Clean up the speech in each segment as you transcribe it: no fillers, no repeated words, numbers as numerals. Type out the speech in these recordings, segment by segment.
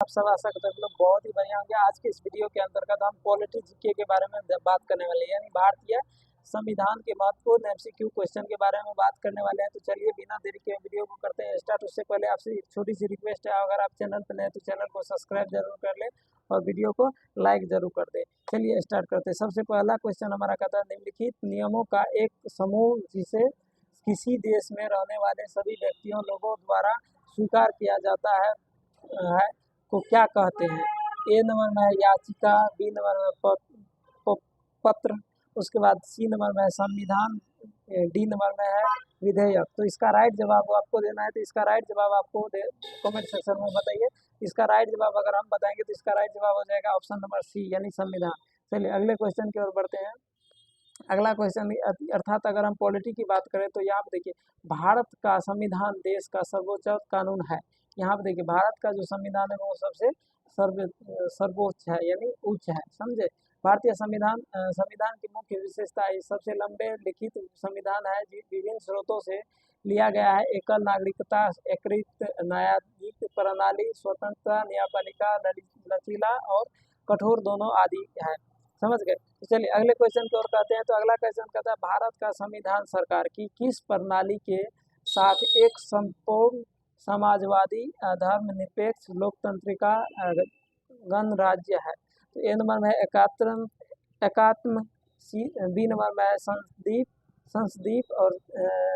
आप सब आशा करते हैं लोग बहुत ही बढ़िया होंगे। आज के इस वीडियो के अंतर्गत हम पॉलिटी जीके के बारे में बात करने वाले हैं, यानी भारतीय संविधान के महत्वपूर्ण एमसीक्यू क्वेश्चन के बारे में बात करने वाले हैं। तो चलिए बिना देरी के वीडियो को करते हैं स्टार्ट। उससे पहले आपसे एक छोटी सी रिक्वेस्ट है, अगर आप चैनल पर नए तो चैनल को सब्सक्राइब जरूर कर ले और वीडियो को लाइक जरूर कर दे। चलिए स्टार्ट करते हैं। सबसे पहला क्वेश्चन हमारा कहता है, निम्नलिखित नियमों का एक समूह जिसे किसी देश में रहने वाले सभी व्यक्तियों लोगों द्वारा स्वीकार किया जाता है को क्या कहते हैं। ए नंबर में है याचिका, बी नंबर में पत्र, उसके बाद सी नंबर में है संविधान, डी नंबर में है विधेयक। तो इसका राइट जवाब आपको देना है, तो इसका राइट जवाब आपको कमेंट सेक्शन में बताइए। इसका राइट जवाब अगर हम बताएंगे तो इसका राइट जवाब हो जाएगा ऑप्शन नंबर सी, यानी संविधान। चलिए अगले क्वेश्चन की ओर बढ़ते हैं। अगला क्वेश्चन अर्थात अगर हम पॉलिटी की बात करें तो यहाँ पे देखिए, भारत का संविधान देश का सर्वोच्च कानून है। यहाँ पे देखिए भारत का जो संविधान है वो सबसे सर्वोच्च है, यानी उच्च है, समझे। भारतीय संविधान की मुख्य विशेषता है सबसे लंबे लिखित संविधान है, विभिन्न स्रोतों से लिया गया है। एकल नागरिकता, एकीकृत न्यायिक प्रणाली, स्वतंत्रता, न्यायपालिका, लचीला और कठोर दोनों आदि है, समझ गए। तो चलिए अगले क्वेश्चन की ओर कहते हैं। तो अगला क्वेश्चन कहता है, भारत का संविधान सरकार की किस प्रणाली के साथ एक संपूर्ण समाजवादी, धर्मनिरपेक्ष, लोकतंत्रिका गणराज्य है। तो ए नंबर में है एकात्म, बी नंबर में है संसदीप और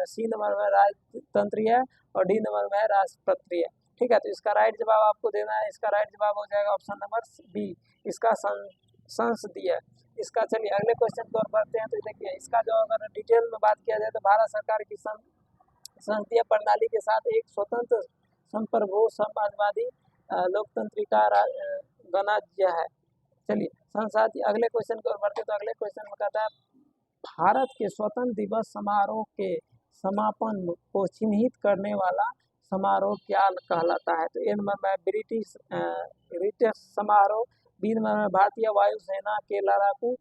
सी नंबर में राजतंत्रीय और डी नंबर में है राष्ट्रपत्रीय। ठीक है, तो इसका राइट जवाब आपको देना है। इसका राइट जवाब हो जाएगा ऑप्शन नंबर बी, इसका संसदीय। इसका चलिए अगले क्वेश्चन की ओर बढ़ते हैं। तो देखिए इसका जो अगर डिटेल में बात किया जाए तो भारत सरकार की संसदीय प्रणाली के साथ एक स्वतंत्र, संप्रभु, समाजवादी, लोकतंत्रिका गणराज्य है। चलिए संसद अगले क्वेश्चन की ओर बढ़ते तो अगले क्वेश्चन में कहता है, भारत के स्वतंत्र दिवस समारोह के समापन को चिन्हित करने वाला समारोह क्या कहलाता है। तो ए नंबर में ब्रिटिश समारोह, बी नंबर में भारतीय वायुसेना के लड़ाकू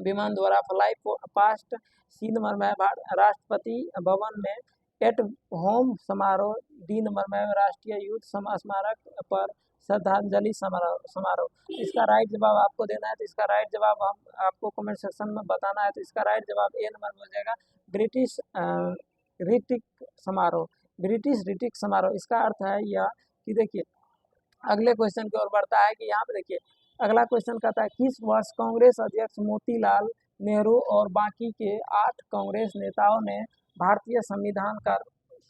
विमान द्वारा फ्लाई पास्ट, सी नंबर में राष्ट्रपति भवन में एट होम समारोह, डी नंबर में राष्ट्रीय युद्ध स्मारक पर श्रद्धांजलि समारोह। इसका राइट जवाब आपको देना है। तो इसका राइट जवाब हम आपको कमेंट सेक्शन में बताना है। तो इसका राइट जवाब ए नंबर में हो जाएगा ब्रिटिश ऋतिक समारोह, ब्रिटिश ऋतिक समारोह। इसका अर्थ है यह कि देखिए अगले क्वेश्चन की ओर बढ़ता है कि यहाँ पे देखिए अगला क्वेश्चन कहता है, किस वर्ष कांग्रेस अध्यक्ष मोतीलाल नेहरू और बाकी के 8 कांग्रेस नेताओं ने भारतीय संविधान का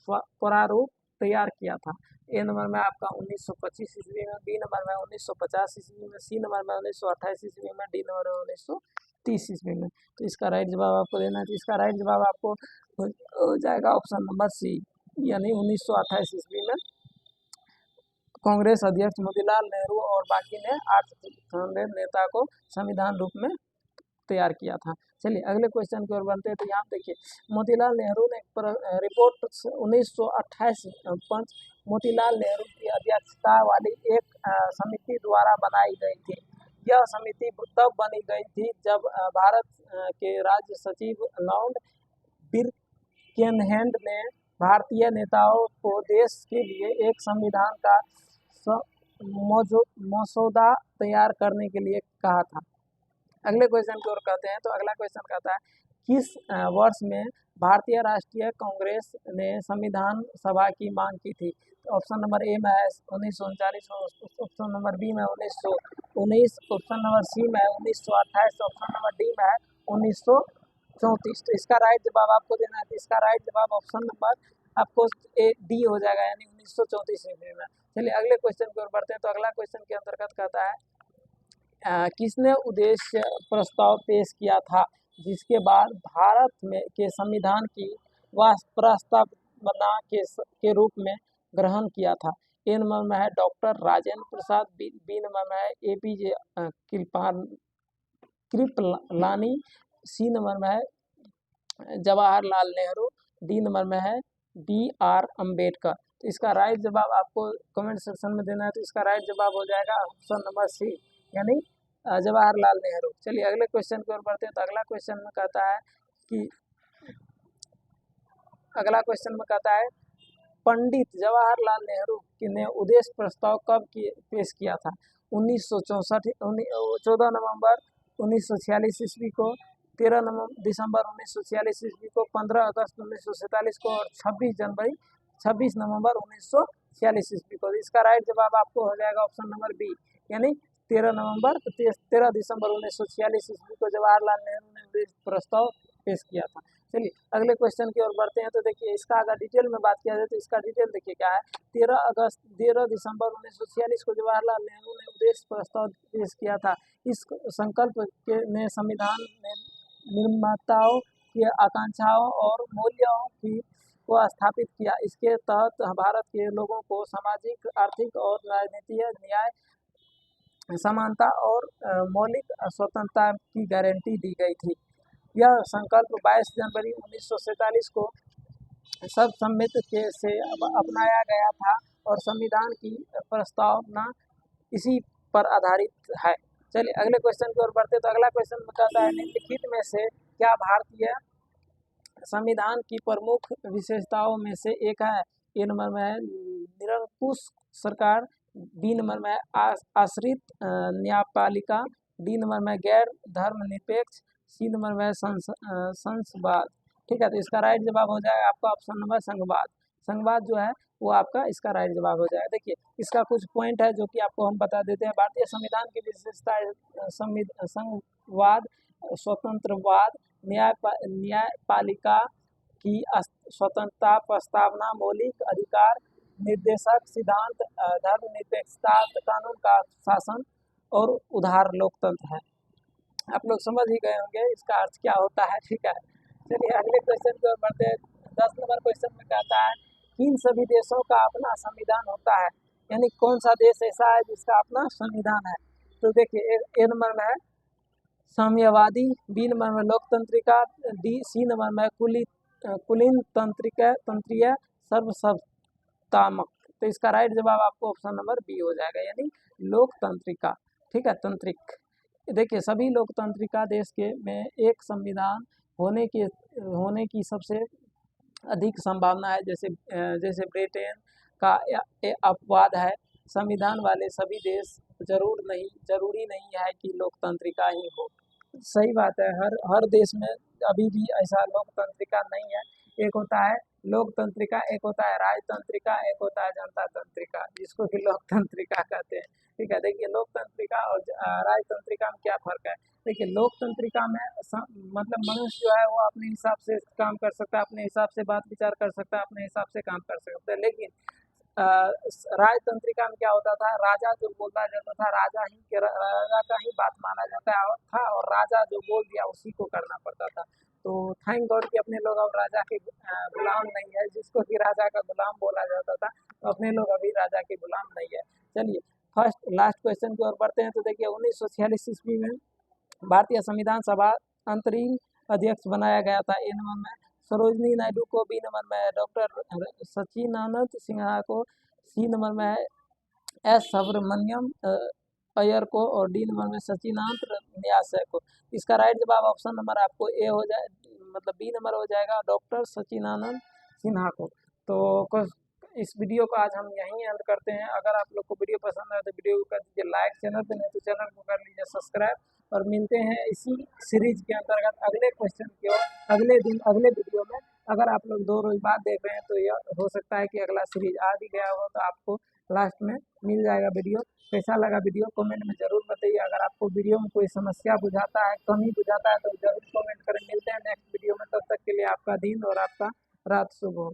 प्रारूप तैयार किया था। ए नंबर में आपका 1925 ईस्वी में, बी नंबर में 1950 ईस्वी में, सी नंबर में 1928 ईस्वी में, डी नंबर में 1930 ईस्वी में। तो इसका राइट जवाब आपको देना है। तो इसका राइट जवाब आपको हो जाएगा ऑप्शन नंबर सी, यानी 1928 ईस्वी में कांग्रेस अध्यक्ष मोतीलाल नेहरू और बाकी ने 8 कांग्रेस नेता को संविधान रूप में तैयार किया था। चलिए अगले क्वेश्चन की ओर बढ़ते हैं। तो यहाँ देखिए मोतीलाल नेहरू ने रिपोर्ट 1928 मोतीलाल नेहरू की अध्यक्षता वाली एक समिति द्वारा बनाई गई थी। यह समिति तब बनी गई थी जब भारत के राज्य सचिव लॉर्ड बिरकेनहेड ने भारतीय नेताओं को देश के लिए एक संविधान का मसौदा तैयार करने के लिए कहा था। अगले क्वेश्चन की ओर कहते हैं। तो अगला क्वेश्चन कहता है, किस वर्ष में भारतीय राष्ट्रीय कांग्रेस ने संविधान सभा की मांग की थी। तो ऑप्शन नंबर ए में है 1939, ऑप्शन नंबर बी में 1919, ऑप्शन नंबर सी में 1928, ऑप्शन नंबर डी में है 1934। तो इसका राइट जवाब आपको देना है। तो इसका राइट जवाब ऑप्शन नंबर आपको ए डी हो जाएगा, यानी 1934 ईस्वी में। चलिए अगले क्वेश्चन की ओर बढ़ते हैं। तो अगला क्वेश्चन के अंतर्गत कहता है, किसने उद्देश्य प्रस्ताव पेश किया था जिसके बाद भारत में के संविधान की प्रस्तावना के रूप में ग्रहण किया था। ए नंबर में है doctor Rajendra Prasad, B number में है एपीजे कृपलानी, सी नंबर में है जवाहरलाल नेहरू, डी नंबर में है BR अम्बेडकर। तो इसका राइट जवाब आपको कमेंट सेक्शन में देना है। तो इसका राइट जवाब हो जाएगा ऑप्शन नंबर सी, यानी जवाहरलाल नेहरू। चलिए अगले क्वेश्चन की ओर बढ़ते हैं। तो अगला क्वेश्चन में कहता है कि पंडित जवाहरलाल नेहरू ने उद्देश्य प्रस्ताव कब पेश किया था? 1964, 14 नवंबर 1946 ईस्वी को, 13 दिसंबर 1946 ईस्वी को, 15 अगस्त 1947 को और 26 नवंबर 1946 ईस्वी को। इसका राइट जवाब आपको हो जाएगा ऑप्शन नंबर बी, यानी 13 दिसंबर 1946 ईस्वी को जवाहरलाल नेहरू ने उद्देश्य प्रस्ताव पेश किया था। चलिए अगले क्वेश्चन की ओर बढ़ते हैं। तो देखिए इसका अगर डिटेल में बात किया जाए तो इसका डिटेल देखिए क्या है। 13 दिसंबर 1946 को जवाहरलाल नेहरू ने उद्देश्य प्रस्ताव पेश किया था। इस संकल्प के ने संविधान में निर्माताओं की आकांक्षाओं और मूल्यों को स्थापित किया। इसके तहत भारत के लोगों को सामाजिक, आर्थिक और राजनीतिक न्याय, समानता और मौलिक स्वतंत्रता की गारंटी दी गई थी। यह संकल्प 22 जनवरी 1947 को सर्वसम्मति से अपनाया गया था और संविधान की प्रस्तावना इसी पर आधारित है। चलिए अगले क्वेश्चन की ओर बढ़ते। तो अगला क्वेश्चन बताता है निम्नलिखित में से क्या भारतीय संविधान की प्रमुख विशेषताओं में से एक है? ए नंबर में है निरंकुश सरकार, बी नंबर में है आश्रित न्यायपालिका, डी नंबर में गैर धर्मनिरपेक्ष, सी नंबर में संघवाद। ठीक है, तो इसका राइट जवाब हो जाएगा आपका ऑप्शन नंबर संघवाद। संघवाद जो है वो आपका इसका राइट जवाब हो जाएगा। देखिए इसका कुछ पॉइंट है जो कि आपको हम बता देते हैं। भारतीय संविधान की विशेषता संघवाद, स्वतंत्रवाद, न्यायपालिका की स्वतंत्रता, प्रस्तावना, मौलिक अधिकार, निर्देशक सिद्धांत, धर्मनिरपेक्षता, कानून का शासन और उदार लोकतंत्र है। आप लोग समझ ही गए होंगे इसका अर्थ क्या होता है। ठीक है, चलिए अगले क्वेश्चन की ओर बढ़ते हैं। 10 नंबर क्वेश्चन में कहता है किन सभी देशों का अपना संविधान होता है? यानी कौन सा देश ऐसा है जिसका अपना संविधान है? तो देखिए ए नंबर में है साम्यवादी, बी नंबर में लोकतंत्रिका, सी नंबर में कुलीन तंत्रीय सर्वसत्तात्मक। तो इसका राइट जवाब आपको ऑप्शन नंबर बी हो जाएगा, यानी लोकतंत्रिका। ठीक है, तंत्रिक। देखिए सभी लोकतंत्रिका देश के में एक संविधान होने की सबसे अधिक संभावना है। जैसे ब्रिटेन का अपवाद है। संविधान वाले सभी देश जरूरी नहीं है कि लोकतंत्रिका ही हो। सही बात है, हर देश में अभी भी ऐसा लोकतंत्रिका नहीं है। एक होता है लोकतंत्रिका, एक होता है राजतंत्रिका, एक होता है जनता तंत्रिका, जिसको कि लोकतंत्रिका कहते हैं। ठीक है, देखिए लोकतंत्रिका और राजतंत्रिका में क्या फर्क है? देखिए लोकतंत्रिका में मतलब मनुष्य जो है वो अपने हिसाब से काम कर सकता है, अपने हिसाब से बात विचार कर सकता है, अपने हिसाब से काम कर सकता है। लेकिन राजतंत्रिका में क्या होता था? राजा जो बोलता जाता था, राजा का ही बात माना जाता था और राजा जो बोल दिया उसी को करना पड़ता था। तो थैंक गॉड कि अपने लोग अब राजा के गुलाम नहीं है। जिसको कि राजा का गुलाम बोला जाता था, तो अपने लोग अभी राजा के गुलाम नहीं है। चलिए लास्ट क्वेश्चन की ओर बढ़ते हैं। तो देखिए 1946 ईस्वी में भारतीय संविधान सभा अंतरिम अध्यक्ष बनाया गया था। ए नंबर में सरोजनी नायडू को, बी नंबर में डॉक्टर सच्चिदानंद सिन्हा को, सी नंबर में एस सुब्रमण्यम अय्यर को और डी नंबर में सच्चिदानंद न्यासे को। इसका राइट जवाब ऑप्शन नंबर आपको ए हो जाए, मतलब बी नंबर हो जाएगा डॉक्टर सच्चिदानंद सिन्हा को। तो इस वीडियो को आज हम यहीं एंड करते हैं। अगर आप लोग को वीडियो पसंद आए तो वीडियो को कर दीजिए लाइक, चैनल पे नहीं तो चैनल को कर लीजिए सब्सक्राइब, और मिलते हैं इसी सीरीज के अंतर्गत अगले क्वेश्चन की ओर अगले दिन अगले वीडियो में। अगर आप लोग 2 रोज बाद देख रहे हैं तो यह हो सकता है कि अगला सीरीज आ भी गया हो, तो आपको लास्ट में मिल जाएगा वीडियो। कैसा लगा वीडियो कमेंट में ज़रूर बताइए। अगर आपको वीडियो में कोई समस्या बुझाता है, कमी बुझाता है, तो ज़रूर कमेंट करें। मिलते हैं नेक्स्ट वीडियो में, तब तक के लिए आपका दिन और आपका रात शुभ हो।